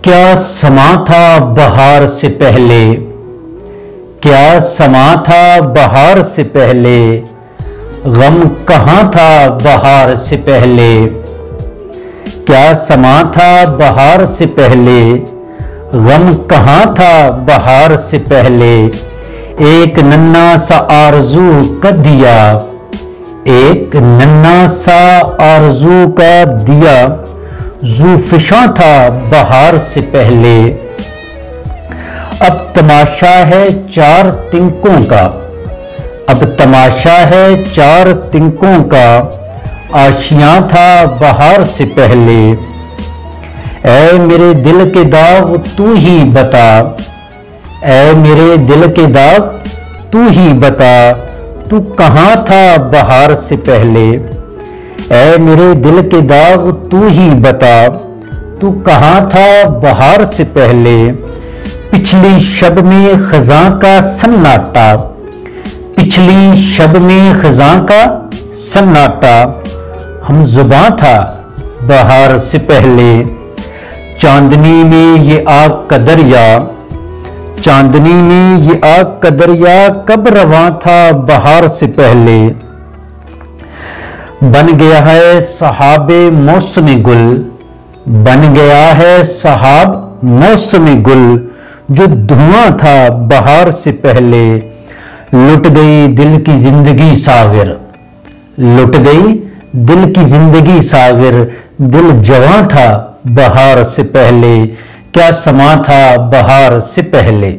क्या समा था बहार से पहले, क्या समा था बहार से पहले, गम कहाँ था बहार से पहले। क्या समा था बहार से पहले, गम कहाँ था बहार से पहले। एक नन्हा सा आरज़ू का दिया, एक नन्हा सा आरज़ू का दिया, ज़ूफ़िशां था बहार से पहले। अब तमाशा है चार तिनकों का, अब तमाशा है चार तिनकों का, आशियां था बहार से पहले। ऐ मेरे दिल के दाग तू ही बता, ऐ मेरे दिल के दाग तू ही बता, तू कहाँ था बहार से पहले। ऐ मेरे दिल के दाग तू ही बता, तू कहाँ था बहार से पहले। पिछली शब में खज़ां का सन्नाटा, पिछली शब में खज़ां का सन्नाटा, हम ज़ुबां था बहार से पहले। चांदनी में ये आग का दरिया, चांदनी में ये आग का दरिया, कब रवां था बहार से पहले। बन गया है सहाबे मौसमी गुल, बन गया है सहाब मौसमी गुल, जो धुआं था बहार से पहले। लुट गई दिल की जिंदगी सागिर, लुट गई दिल की जिंदगी सागिर, दिल जवां था बहार से पहले। क्या समा था बहार से पहले।